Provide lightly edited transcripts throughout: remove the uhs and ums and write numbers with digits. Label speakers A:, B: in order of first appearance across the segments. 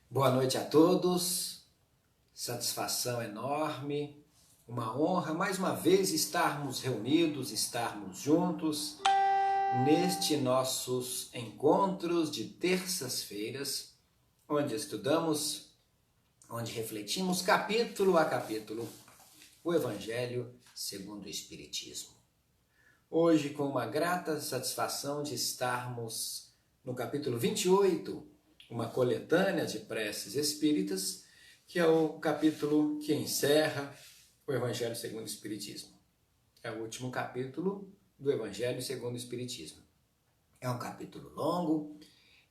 A: Boa noite a todos, satisfação enorme, uma honra mais uma vez estarmos reunidos, estarmos juntos neste nossos encontros de terças-feiras, onde estudamos, onde refletimos capítulo a capítulo o Evangelho segundo o Espiritismo. Hoje, com uma grata satisfação de estarmos no capítulo 28, uma coletânea de preces espíritas, que é o capítulo que encerra o Evangelho segundo o Espiritismo. É o último capítulo do Evangelho segundo o Espiritismo. É um capítulo longo,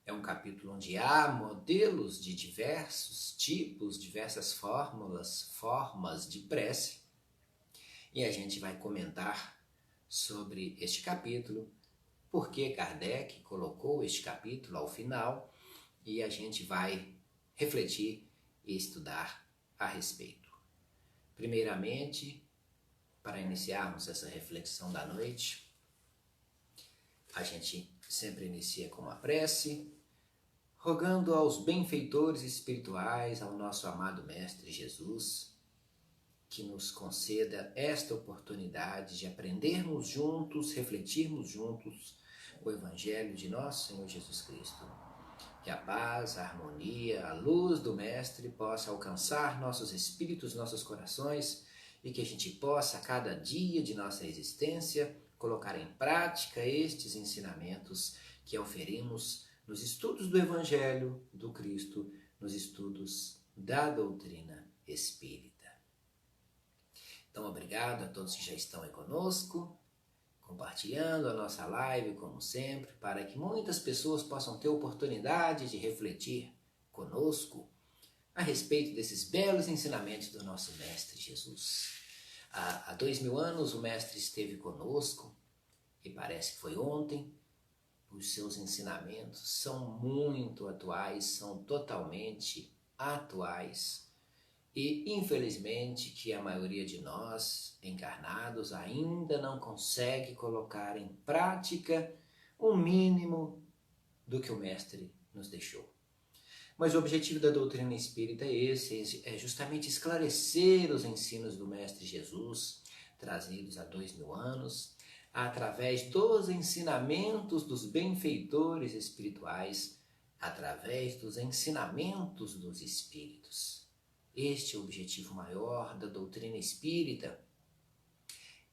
A: é um capítulo onde há modelos de diversos tipos, diversas formas de prece, e a gente vai comentar sobre este capítulo, por que Kardec colocou este capítulo ao final, e a gente vai refletir e estudar a respeito. Primeiramente, para iniciarmos essa reflexão da noite, a gente sempre inicia com uma prece, rogando aos benfeitores espirituais, ao nosso amado Mestre Jesus, que nos conceda esta oportunidade de aprendermos juntos, refletirmos juntos o Evangelho de nosso Senhor Jesus Cristo. Que a paz, a harmonia, a luz do Mestre possa alcançar nossos espíritos, nossos corações, e que a gente possa, a cada dia de nossa existência, colocar em prática estes ensinamentos que oferimos nos estudos do Evangelho do Cristo, nos estudos da doutrina espírita. Então, obrigado a todos que já estão aí conosco, compartilhando a nossa live, como sempre, para que muitas pessoas possam ter oportunidade de refletir conosco a respeito desses belos ensinamentos do nosso Mestre Jesus. Há 2000 anos o Mestre esteve conosco, e parece que foi ontem. Os seus ensinamentos são muito atuais, são totalmente atuais. E, infelizmente, que a maioria de nós, encarnados, ainda não consegue colocar em prática o mínimo do que o Mestre nos deixou. Mas o objetivo da doutrina espírita é esse, é justamente esclarecer os ensinos do Mestre Jesus, trazidos há 2000 anos, através dos ensinamentos dos benfeitores espirituais, através dos ensinamentos dos espíritos. Este é o objetivo maior da doutrina espírita,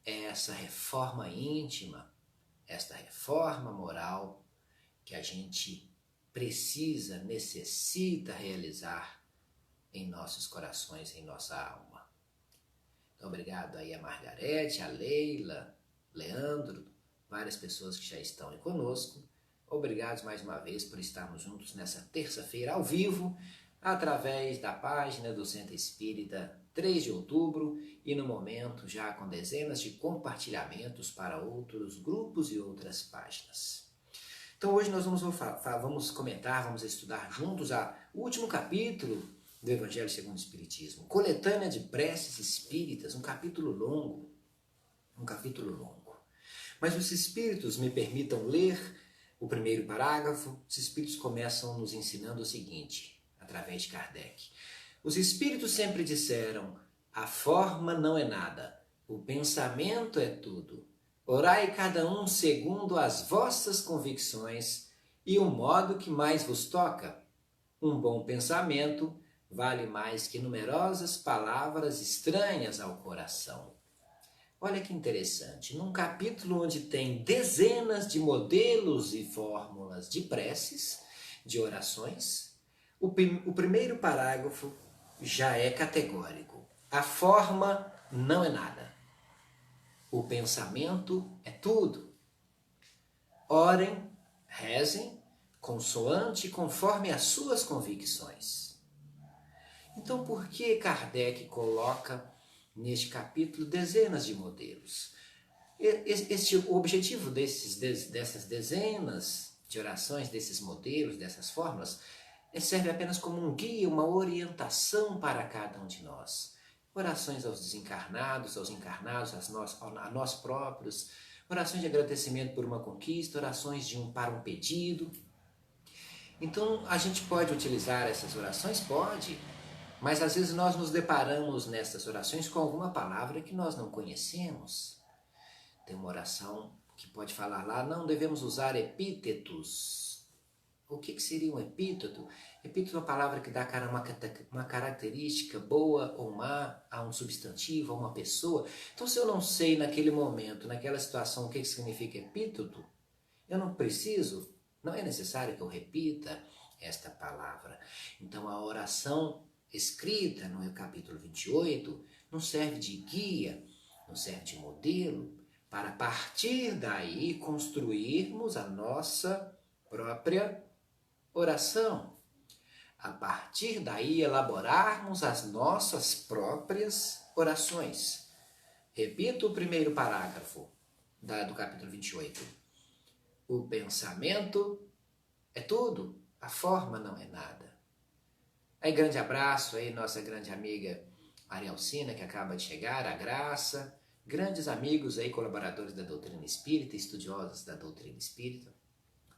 A: é essa reforma íntima, esta reforma moral que a gente precisa, necessita realizar em nossos corações, em nossa alma. Então, obrigado aí a Margarete, a Leila, Leandro, várias pessoas que já estão aí conosco. Obrigado mais uma vez por estarmos juntos nessa terça-feira ao vivo, através da página do Centro Espírita 3 de outubro e no momento já com dezenas de compartilhamentos para outros grupos e outras páginas. Então hoje nós vamos comentar, vamos estudar juntos o último capítulo do Evangelho segundo o Espiritismo, coletânea de preces espíritas, um capítulo longo. Mas os espíritos me permitam ler o primeiro parágrafo. Os espíritos começam nos ensinando o seguinte, através de Kardec. Os espíritos sempre disseram, a forma não é nada, o pensamento é tudo. Orai cada um segundo as vossas convicções e o modo que mais vos toca. Um bom pensamento vale mais que numerosas palavras estranhas ao coração. Olha que interessante, num capítulo onde tem dezenas de modelos e fórmulas de preces, de orações, o primeiro parágrafo já é categórico. A forma não é nada. O pensamento é tudo. Orem, rezem, consoante conforme as suas convicções. Então, por que Kardec coloca neste capítulo dezenas de modelos? O objetivo dessas dezenas de orações, desses modelos, dessas fórmulas, serve apenas como um guia, uma orientação para cada um de nós. Orações aos desencarnados, aos encarnados, a nós próprios, orações de agradecimento por uma conquista, orações para um pedido. Então, a gente pode utilizar essas orações? Pode. Mas às vezes nós nos deparamos nessas orações com alguma palavra que nós não conhecemos. Tem uma oração que pode falar lá, não devemos usar epítetos. O que seria um epíteto? Epíteto é uma palavra que dá uma característica boa ou má a um substantivo, a uma pessoa. Então, se eu não sei naquele momento, naquela situação, o que significa epíteto, eu não preciso, não é necessário que eu repita esta palavra. Então, a oração escrita no capítulo 28 nos serve de guia, nos serve de modelo, para a partir daí construirmos a nossa própria oração. A partir daí elaborarmos as nossas próprias orações. Repito o primeiro parágrafo do capítulo 28. O pensamento é tudo, a forma não é nada. Aí, grande abraço aí, nossa grande amiga Maria Alcina, que acaba de chegar, a Graça, grandes amigos aí, colaboradores da doutrina espírita, estudiosos da doutrina espírita.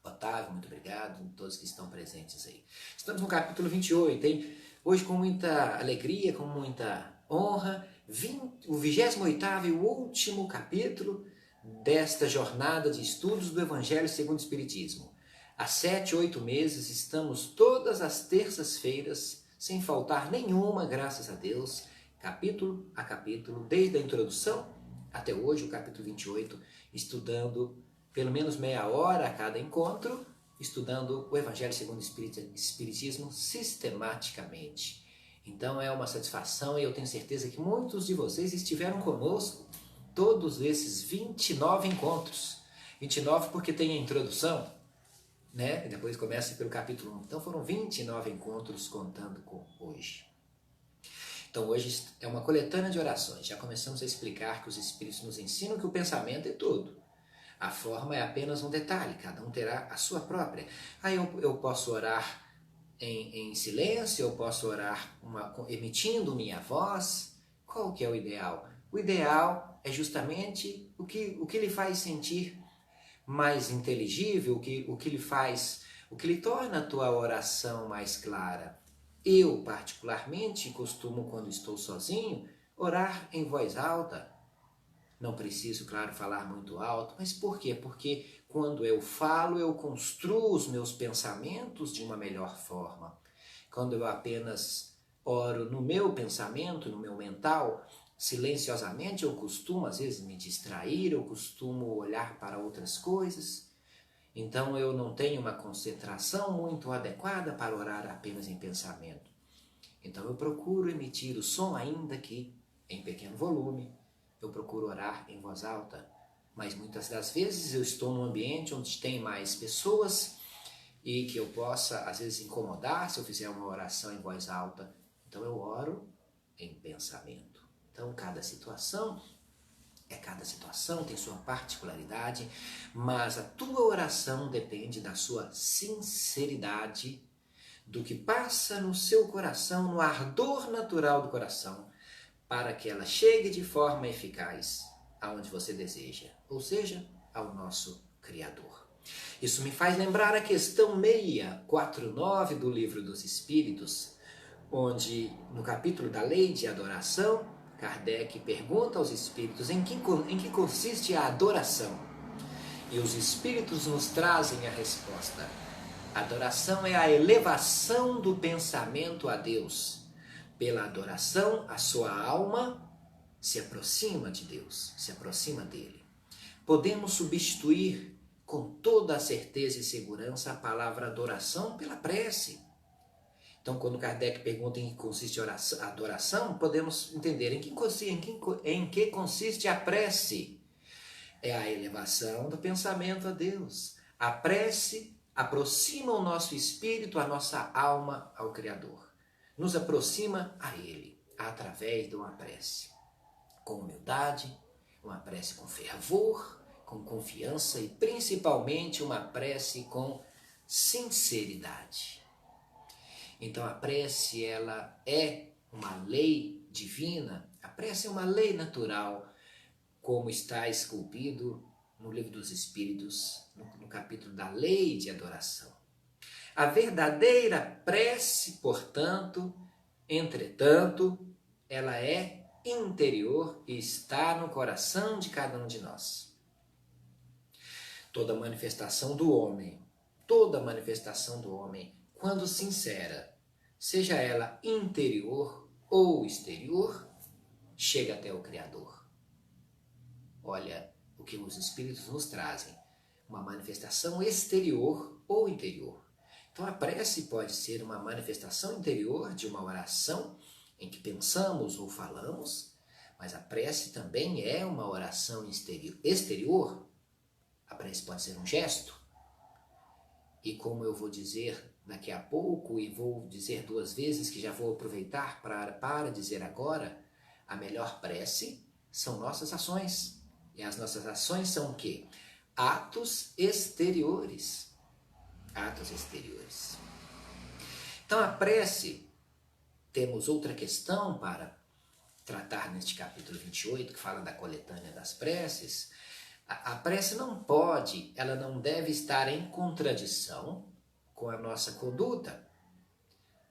A: Otávio, muito obrigado, todos que estão presentes aí. Estamos no capítulo 28, hein? Hoje com muita alegria, com muita honra, o 28º e o último capítulo desta jornada de estudos do Evangelho segundo o Espiritismo. Há 7, 8 meses estamos todas as terças-feiras, sem faltar nenhuma, graças a Deus, capítulo a capítulo, desde a introdução até hoje, o capítulo 28, estudando pelo menos meia hora a cada encontro, estudando o Evangelho segundo o Espiritismo sistematicamente. Então é uma satisfação e eu tenho certeza que muitos de vocês estiveram conosco todos esses 29 encontros. 29 porque tem a introdução, né? E depois começa pelo capítulo 1. Então foram 29 encontros contando com hoje. Então hoje é uma coletânea de orações. Já começamos a explicar que os Espíritos nos ensinam que o pensamento é tudo. A forma é apenas um detalhe, cada um terá a sua própria. Aí eu posso orar em silêncio, eu posso orar emitindo minha voz. Qual que é o ideal? O ideal é justamente o que lhe faz sentir mais inteligível, o que lhe torna a tua oração mais clara. Eu, particularmente, costumo, quando estou sozinho, orar em voz alta. Não preciso, claro, falar muito alto, mas por quê? Porque quando eu falo, eu construo os meus pensamentos de uma melhor forma. Quando eu apenas oro no meu pensamento, no meu mental, silenciosamente, eu costumo às vezes me distrair, eu costumo olhar para outras coisas. Então eu não tenho uma concentração muito adequada para orar apenas em pensamento. Então eu procuro emitir o som, ainda que em pequeno volume. Eu procuro orar em voz alta, mas muitas das vezes eu estou num ambiente onde tem mais pessoas e que eu possa, às vezes, incomodar se eu fizer uma oração em voz alta. Então eu oro em pensamento. Então cada situação tem sua particularidade, mas a tua oração depende da sua sinceridade, do que passa no seu coração, no ardor natural do coração, para que ela chegue de forma eficaz aonde você deseja, ou seja, ao nosso Criador. Isso me faz lembrar a questão 649 do Livro dos Espíritos, onde no capítulo da Lei de Adoração, Kardec pergunta aos Espíritos em que consiste a adoração. E os Espíritos nos trazem a resposta. A adoração é a elevação do pensamento a Deus. Pela adoração, a sua alma se aproxima de Deus, se aproxima dele. Podemos substituir com toda a certeza e segurança a palavra adoração pela prece. Então, quando Kardec pergunta em que consiste a adoração, podemos entender em que consiste a prece. É a elevação do pensamento a Deus. A prece aproxima o nosso espírito, a nossa alma ao Criador. Nos aproxima a Ele, através de uma prece. Com humildade, uma prece com fervor, com confiança e principalmente uma prece com sinceridade. Então a prece, ela é uma lei divina, a prece é uma lei natural, como está esculpido no Livro dos Espíritos, no capítulo da Lei de Adoração. A verdadeira prece, portanto, entretanto, ela é interior e está no coração de cada um de nós. Toda manifestação do homem, quando sincera, seja ela interior ou exterior, chega até o Criador. Olha o que os Espíritos nos trazem, uma manifestação exterior ou interior. Então a prece pode ser uma manifestação interior de uma oração em que pensamos ou falamos, mas a prece também é uma oração exterior. A prece pode ser um gesto. E como eu vou dizer daqui a pouco, e vou dizer 2 vezes, que já vou aproveitar para dizer agora, a melhor prece são nossas ações. E as nossas ações são o quê? Atos exteriores. Atos exteriores. Então a prece, temos outra questão para tratar neste capítulo 28, que fala da coletânea das preces. A prece não pode, ela não deve estar em contradição com a nossa conduta.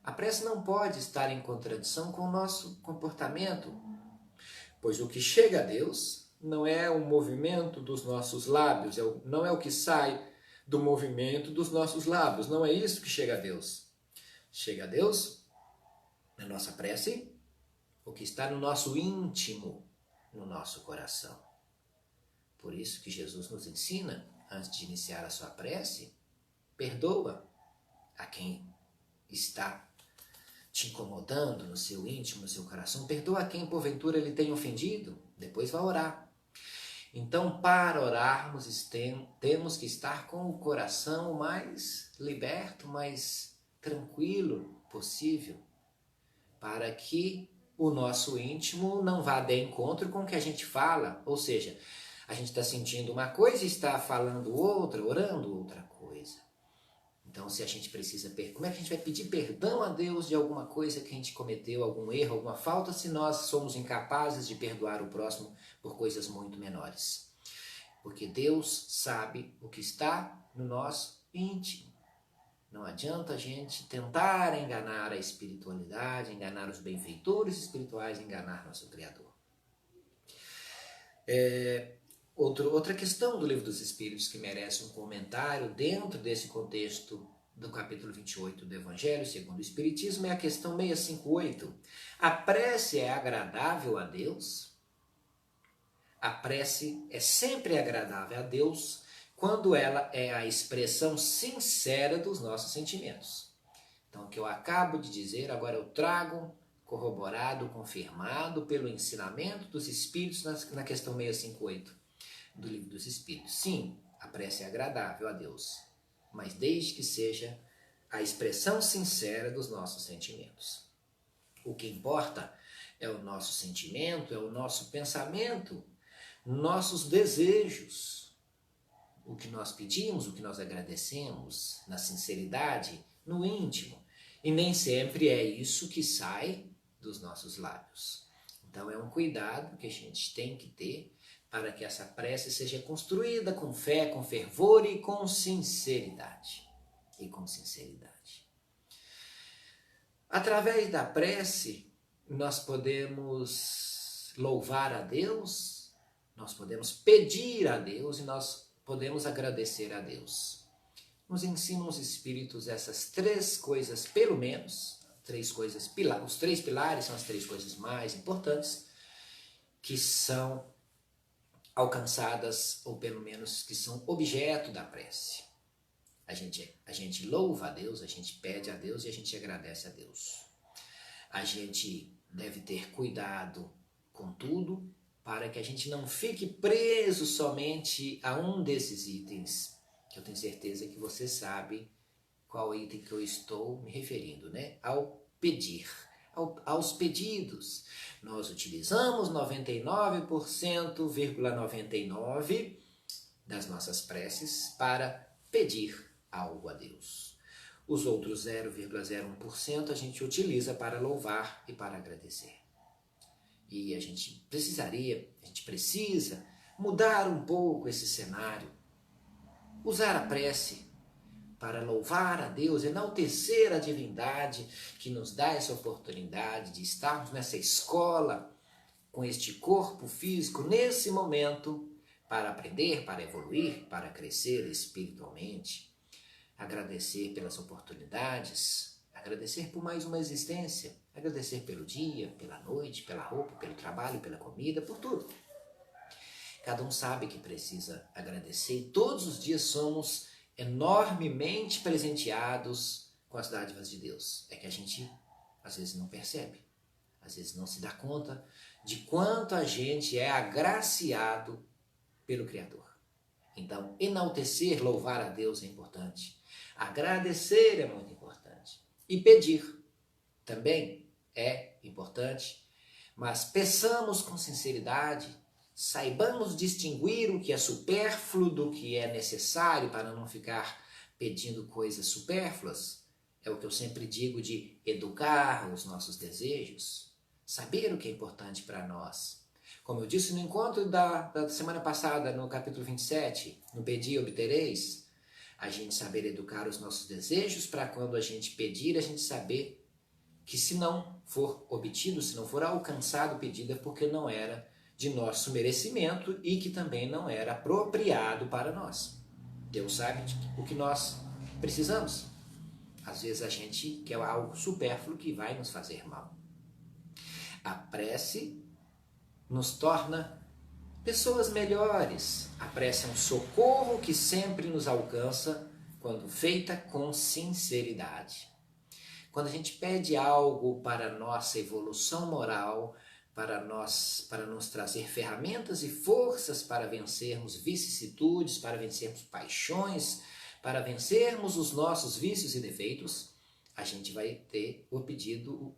A: A prece não pode estar em contradição com o nosso comportamento, pois o que chega a Deus não é o movimento dos nossos lábios, não é o que sai do movimento dos nossos lábios, não é isso que chega a Deus. Chega a Deus, na nossa prece, o que está no nosso íntimo, no nosso coração. Por isso que Jesus nos ensina, antes de iniciar a sua prece, perdoa a quem está te incomodando no seu íntimo, no seu coração. Perdoa a quem porventura ele tem ofendido, depois vai orar. Então, para orarmos, temos que estar com o coração mais liberto, mais tranquilo possível, para que o nosso íntimo não vá de encontro com o que a gente fala. Ou seja, a gente está sentindo uma coisa e está falando outra, orando outra coisa. Então, se a gente precisa, como é que a gente vai pedir perdão a Deus de alguma coisa que a gente cometeu, algum erro, alguma falta, se nós somos incapazes de perdoar o próximo por coisas muito menores? Porque Deus sabe o que está no nosso íntimo. Não adianta a gente tentar enganar a espiritualidade, enganar os benfeitores espirituais, enganar nosso Criador. Outra questão do Livro dos Espíritos que merece um comentário dentro desse contexto do capítulo 28 do Evangelho segundo o Espiritismo é a questão 658. A prece é agradável a Deus? A prece é sempre agradável a Deus quando ela é a expressão sincera dos nossos sentimentos. Então, o que eu acabo de dizer, agora eu trago corroborado, confirmado pelo ensinamento dos Espíritos na questão 658 do Livro dos Espíritos. Sim, a prece é agradável a Deus, mas desde que seja a expressão sincera dos nossos sentimentos. O que importa é o nosso sentimento, é o nosso pensamento, nossos desejos, o que nós pedimos, o que nós agradecemos, na sinceridade, no íntimo. E nem sempre é isso que sai dos nossos lábios. Então é um cuidado que a gente tem que ter para que essa prece seja construída com fé, com fervor e com sinceridade. Através da prece, nós podemos louvar a Deus, nós podemos pedir a Deus e nós podemos agradecer a Deus. Nos ensinam os Espíritos essas 3 coisas, pelo menos, 3 coisas, os 3 pilares são as 3 coisas mais importantes, que são alcançadas, ou pelo menos que são objeto da prece. A gente louva a Deus, a gente pede a Deus e a gente agradece a Deus. A gente deve ter cuidado com tudo para que a gente não fique preso somente a um desses itens, que eu tenho certeza que você sabe qual item que eu estou me referindo, né? Ao pedir, aos pedidos. Nós utilizamos 99,99% das nossas preces para pedir algo a Deus. Os outros 0,01% a gente utiliza para louvar e para agradecer. E a gente precisa mudar um pouco esse cenário. Usar a prece para louvar a Deus, enaltecer a divindade que nos dá essa oportunidade de estarmos nessa escola, com este corpo físico, nesse momento, para aprender, para evoluir, para crescer espiritualmente. Agradecer pelas oportunidades, agradecer por mais uma existência, agradecer pelo dia, pela noite, pela roupa, pelo trabalho, pela comida, por tudo. Cada um sabe que precisa agradecer e todos os dias somos enormemente presenteados com as dádivas de Deus. É que a gente às vezes não percebe, às vezes não se dá conta de quanto a gente é agraciado pelo Criador. Então, enaltecer, louvar a Deus é importante. Agradecer é muito importante. E pedir também é importante. Mas peçamos com sinceridade, saibamos distinguir o que é supérfluo do que é necessário para não ficar pedindo coisas supérfluas. É o que eu sempre digo de educar os nossos desejos, saber o que é importante para nós. Como eu disse no encontro da semana passada, no capítulo 27, no Pedi e Obtereis, a gente saber educar os nossos desejos para quando a gente pedir, a gente saber que se não for obtido, se não for alcançado o pedido, é porque não era de nosso merecimento e que também não era apropriado para nós. Deus sabe o que nós precisamos. Às vezes a gente quer algo supérfluo que vai nos fazer mal. A prece nos torna pessoas melhores. A prece é um socorro que sempre nos alcança quando feita com sinceridade. Quando a gente pede algo para a nossa evolução moral, para nos trazer ferramentas e forças para vencermos vicissitudes, para vencermos paixões, para vencermos os nossos vícios e defeitos, a gente vai ter o pedido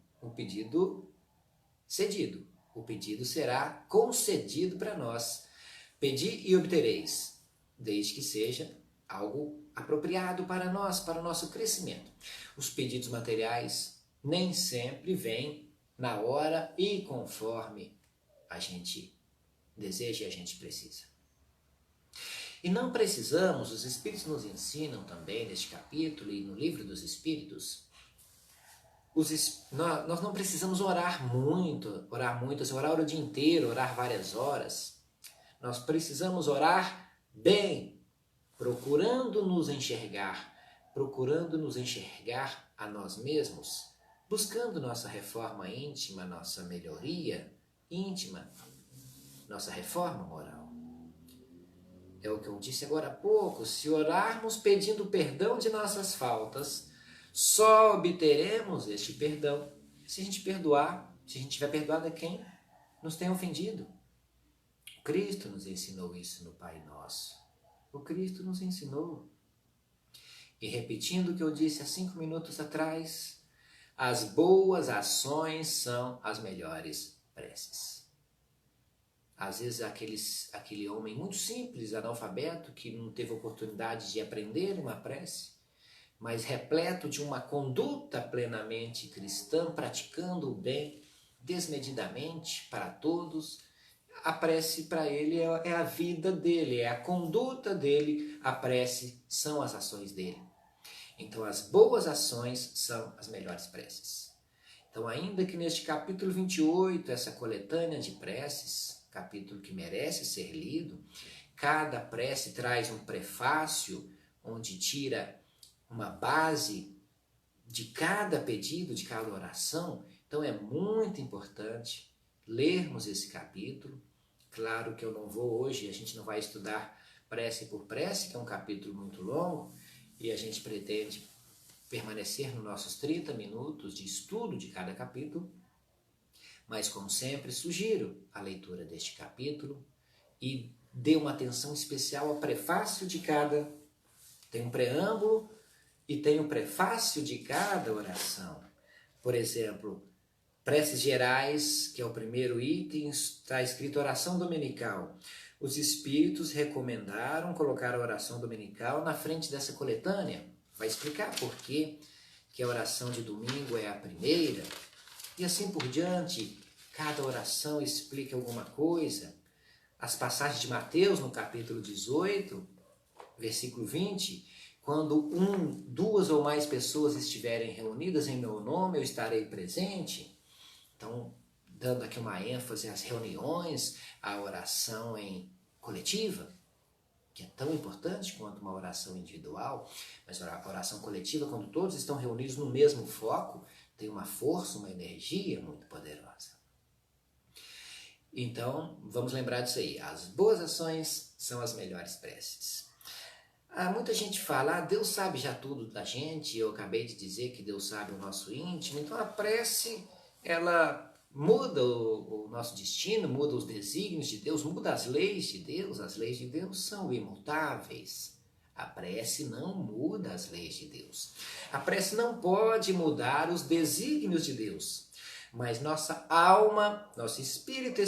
A: cedido. O pedido será concedido para nós. Pedi e obtereis, desde que seja algo apropriado para nós, para o nosso crescimento. Os pedidos materiais nem sempre vêm na hora e conforme a gente deseja e a gente precisa. E não precisamos, os Espíritos nos ensinam também neste capítulo e no Livro dos Espíritos, nós não precisamos orar muito, assim, orar o dia inteiro, orar várias horas. Nós precisamos orar bem, procurando nos enxergar a nós mesmos, buscando nossa reforma íntima, nossa melhoria íntima, nossa reforma moral. É o que eu disse agora há pouco, se orarmos pedindo perdão de nossas faltas, só obteremos este perdão se a gente perdoar, se a gente tiver perdoado a quem nos tem ofendido. O Cristo nos ensinou isso no Pai Nosso. O Cristo nos ensinou. E repetindo o que eu disse há 5 minutos atrás, as boas ações são as melhores preces. Às vezes aquele homem muito simples, analfabeto, que não teve oportunidade de aprender uma prece, mas repleto de uma conduta plenamente cristã, praticando o bem desmedidamente para todos, a prece para ele é a vida dele, é a conduta dele, a prece são as ações dele. Então as boas ações são as melhores preces. Então ainda que neste capítulo 28, essa coletânea de preces, capítulo que merece ser lido, cada prece traz um prefácio onde tira uma base de cada pedido, de cada oração. Então é muito importante lermos esse capítulo. Claro que eu não vou hoje, a gente não vai estudar prece por prece, que é um capítulo muito longo, e a gente pretende permanecer nos nossos 30 minutos de estudo de cada capítulo, mas como sempre sugiro a leitura deste capítulo e dê uma atenção especial ao prefácio de cada, tem um preâmbulo e tem o prefácio de cada oração. Por exemplo, preces gerais, que é o primeiro item, está escrito oração dominical. Os Espíritos recomendaram colocar a oração dominical na frente dessa coletânea. Vai explicar por quê que a oração de domingo é a primeira. E assim por diante, cada oração explica alguma coisa. As passagens de Mateus, no capítulo 18, versículo 20, Quando duas ou mais pessoas estiverem reunidas em meu nome, eu estarei presente. Então, dando aqui uma ênfase às reuniões, à oração coletiva, que é tão importante quanto uma oração individual, mas a oração coletiva, quando todos estão reunidos no mesmo foco, tem uma força, uma energia muito poderosa. Então, vamos lembrar disso aí. As boas ações são as melhores preces. Muita gente fala, Deus sabe já tudo da gente, eu acabei de dizer que Deus sabe o nosso íntimo, então a prece, ela muda o nosso destino, muda os desígnios de Deus, muda as leis de Deus são imutáveis. A prece não muda as leis de Deus. A prece não pode mudar os desígnios de Deus, mas nossa alma, nosso espírito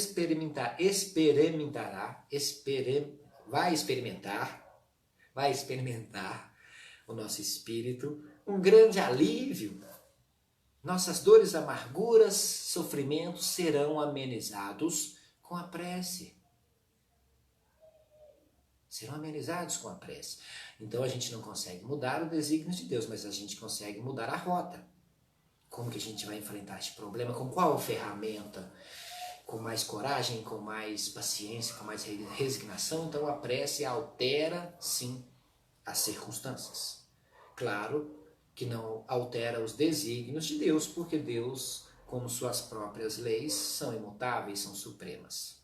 A: vai experimentar o nosso espírito um grande alívio. Nossas dores, amarguras, sofrimentos serão amenizados com a prece. Serão amenizados com a prece. Então a gente não consegue mudar o desígnio de Deus, mas a gente consegue mudar a rota. Como que a gente vai enfrentar este problema? Com qual ferramenta? Com mais coragem, com mais paciência, com mais resignação? Então a prece altera, sim, as circunstâncias. Claro que não altera os desígnios de Deus, porque Deus, como suas próprias leis, são imutáveis, são supremas.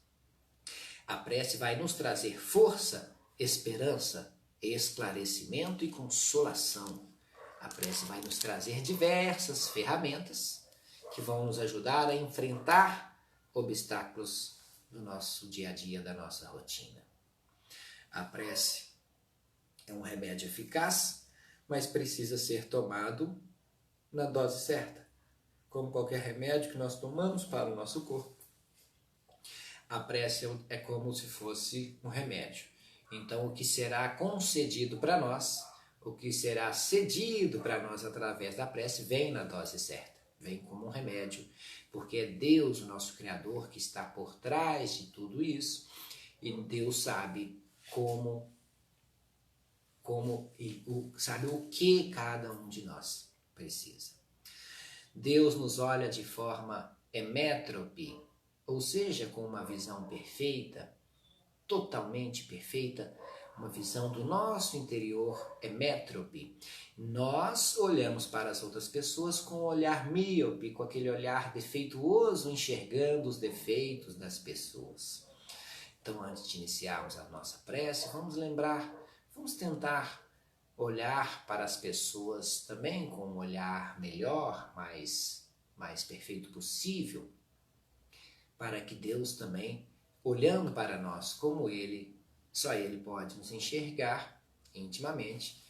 A: A prece vai nos trazer força, esperança, esclarecimento e consolação. A prece vai nos trazer diversas ferramentas que vão nos ajudar a enfrentar obstáculos do nosso dia a dia, da nossa rotina. A prece é um remédio eficaz, mas precisa ser tomado na dose certa, como qualquer remédio que nós tomamos para o nosso corpo. A prece é como se fosse um remédio. Então, o que será concedido para nós, o que será cedido para nós através da prece, vem na dose certa, vem como um remédio, porque é Deus, o nosso Criador, que está por trás de tudo isso, e Deus sabe sabe o que cada um de nós precisa. Deus nos olha de forma emétrope, ou seja, com uma visão perfeita, totalmente perfeita, uma visão do nosso interior emétrope. Nós olhamos para as outras pessoas com um olhar míope, com aquele olhar defeituoso, enxergando os defeitos das pessoas. Então, antes de iniciarmos a nossa prece, vamos tentar olhar para as pessoas também com um olhar melhor, mais perfeito possível, para que Deus também, olhando para nós como só Ele pode nos enxergar intimamente,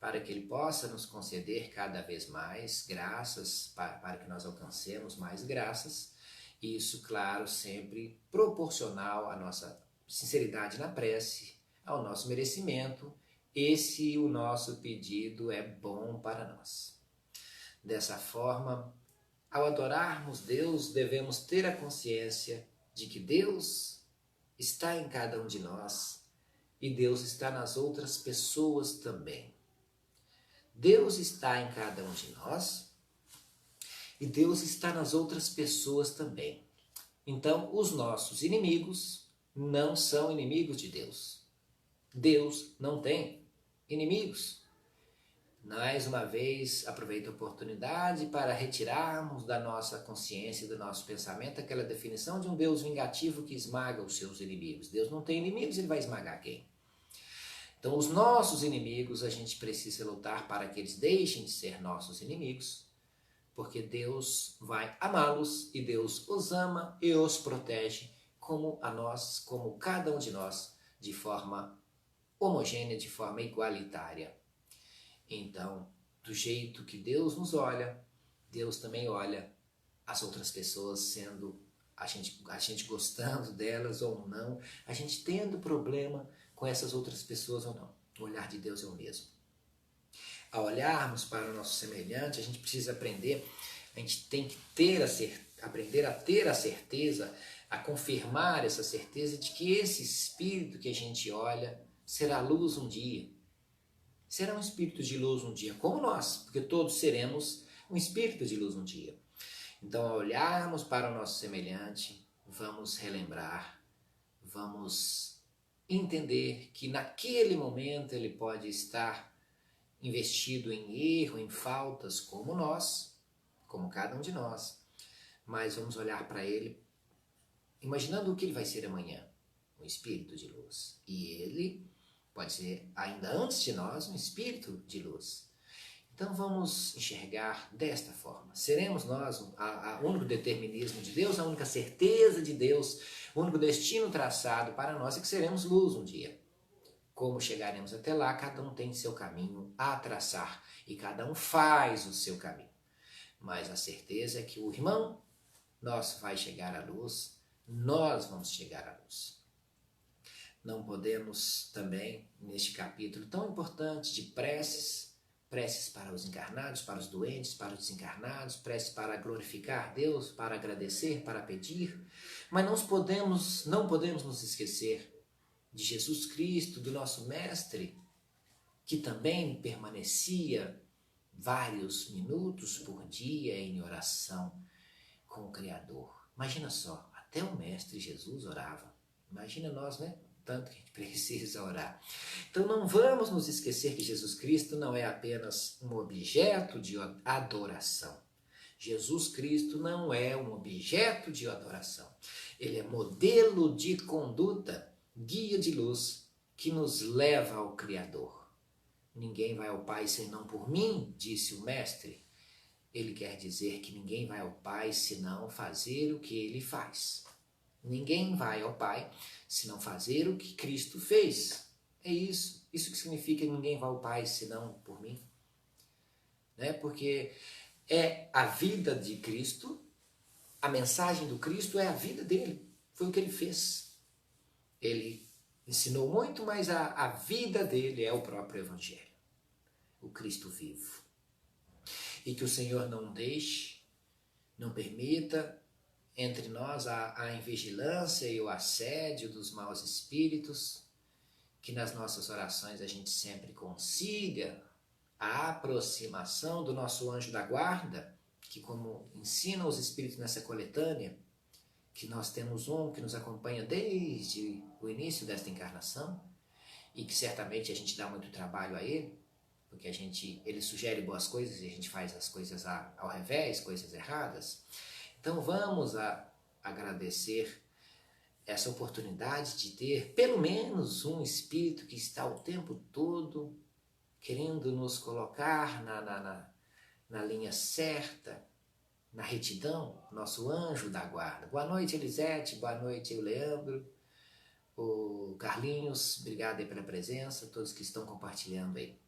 A: para que Ele possa nos conceder cada vez mais graças, para que nós alcancemos mais graças, e isso, claro, sempre proporcional à nossa sinceridade na prece, ao nosso merecimento, e o nosso pedido é bom para nós. Dessa forma, ao adorarmos Deus, devemos ter a consciência de que Deus está em cada um de nós e Deus está nas outras pessoas também. Deus está em cada um de nós e Deus está nas outras pessoas também. Então, os nossos inimigos não são inimigos de Deus. Deus não tem inimigos. Mais uma vez, aproveito a oportunidade para retirarmos da nossa consciência, do nosso pensamento, aquela definição de um Deus vingativo que esmaga os seus inimigos. Deus não tem inimigos, Ele vai esmagar quem? Então, os nossos inimigos, a gente precisa lutar para que eles deixem de ser nossos inimigos, porque Deus vai amá-los e Deus os ama e os protege como a nós, como cada um de nós, de forma homogênea, de forma igualitária. Então, do jeito que Deus nos olha, Deus também olha as outras pessoas, sendo a gente gostando delas ou não, a gente tendo problema com essas outras pessoas ou não. O olhar de Deus é o mesmo. Ao olharmos para o nosso semelhante, a gente precisa aprender, a gente tem que aprender a ter a certeza, a confirmar essa certeza de que esse espírito que a gente olha será luz um dia. serão espíritos de luz um dia, como nós, porque todos seremos um espírito de luz um dia. Então, ao olharmos para o nosso semelhante, vamos relembrar, vamos entender que naquele momento ele pode estar investido em erro, em faltas, como nós, como cada um de nós, mas vamos olhar para ele imaginando o que ele vai ser amanhã, um espírito de luz. E ele pode ser, ainda antes de nós, um espírito de luz. Então vamos enxergar desta forma. Seremos nós o único determinismo de Deus, a única certeza de Deus, o único destino traçado para nós é que seremos luz um dia. Como chegaremos até lá, cada um tem seu caminho a traçar e cada um faz o seu caminho. Mas a certeza é que o irmão nosso vai chegar à luz, nós vamos chegar à luz. Não podemos também, neste capítulo tão importante de preces para os encarnados, para os doentes, para os desencarnados, preces para glorificar Deus, para agradecer, para pedir, mas não podemos nos esquecer de Jesus Cristo, do nosso Mestre, que também permanecia vários minutos por dia em oração com o Criador. Imagina só, até o Mestre Jesus orava. Imagina nós, né? Tanto que a gente precisa orar. Então não vamos nos esquecer que Jesus Cristo não é apenas um objeto de adoração. Jesus Cristo não é um objeto de adoração. Ele é modelo de conduta, guia de luz que nos leva ao Criador. Ninguém vai ao Pai senão por mim, disse o Mestre. Ele quer dizer que ninguém vai ao Pai senão fazer o que ele faz. Ninguém vai ao Pai senão fazer o que Cristo fez. É isso. Isso que significa que ninguém vai ao Pai senão por mim. Né? Porque é a vida de Cristo, a mensagem do Cristo é a vida dele. Foi o que ele fez. Ele ensinou muito, mas a vida dele é o próprio Evangelho. O Cristo vivo. E que o Senhor não deixe, não permita entre nós a invigilância e o assédio dos maus espíritos, que nas nossas orações a gente sempre consiga a aproximação do nosso anjo da guarda, que como ensina os espíritos nessa coletânea, que nós temos um que nos acompanha desde o início desta encarnação, e que certamente a gente dá muito trabalho a ele, porque ele sugere boas coisas e a gente faz as coisas ao revés, coisas erradas. Então vamos agradecer essa oportunidade de ter pelo menos um espírito que está o tempo todo querendo nos colocar na linha certa, na retidão, nosso anjo da guarda. Boa noite, Elisete, boa noite, Leandro, o Carlinhos, obrigado aí pela presença, todos que estão compartilhando aí.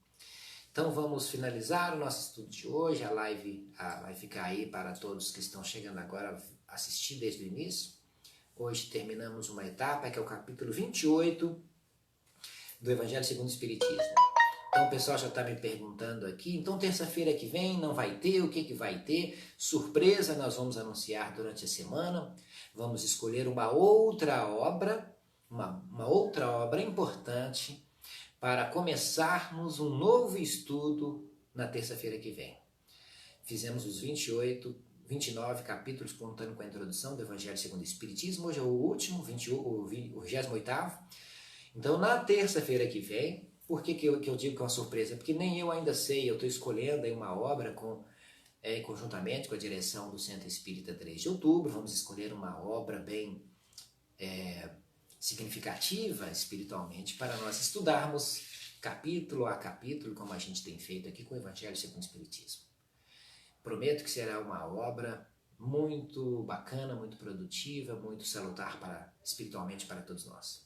A: Então vamos finalizar o nosso estudo de hoje, a live vai ficar aí para todos que estão chegando agora a assistir desde o início. Hoje terminamos uma etapa que é o capítulo 28 do Evangelho segundo o Espiritismo. Então o pessoal já está me perguntando aqui, então terça-feira que vem não vai ter, o que vai ter? Surpresa, nós vamos anunciar durante a semana, vamos escolher uma outra obra importante para começarmos um novo estudo na terça-feira que vem. Fizemos os 29 capítulos contando com a introdução do Evangelho segundo o Espiritismo, hoje é o último, o 28º. Então na terça-feira que vem, por que eu digo que é uma surpresa? Porque nem eu ainda sei, eu estou escolhendo aí uma obra conjuntamente com a direção do Centro Espírita 3 de Outubro, vamos escolher uma obra bem significativa espiritualmente para nós estudarmos capítulo a capítulo, como a gente tem feito aqui com o Evangelho segundo o Espiritismo. Prometo que será uma obra muito bacana, muito produtiva, muito salutar espiritualmente para todos nós.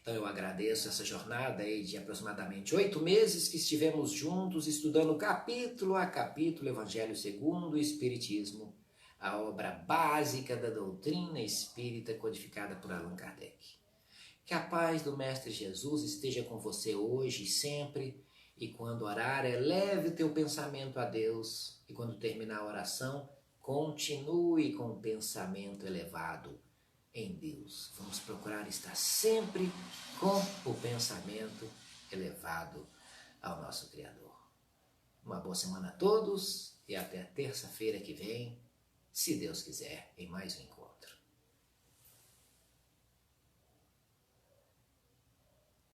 A: Então eu agradeço essa jornada aí de aproximadamente 8 meses que estivemos juntos estudando capítulo a capítulo Evangelho segundo o Espiritismo, a obra básica da doutrina espírita codificada por Allan Kardec. Que a paz do Mestre Jesus esteja com você hoje e sempre, e quando orar, eleve o teu pensamento a Deus, e quando terminar a oração, continue com o pensamento elevado em Deus. Vamos procurar estar sempre com o pensamento elevado ao nosso Criador. Uma boa semana a todos e até terça-feira que vem, se Deus quiser, em mais um encontro.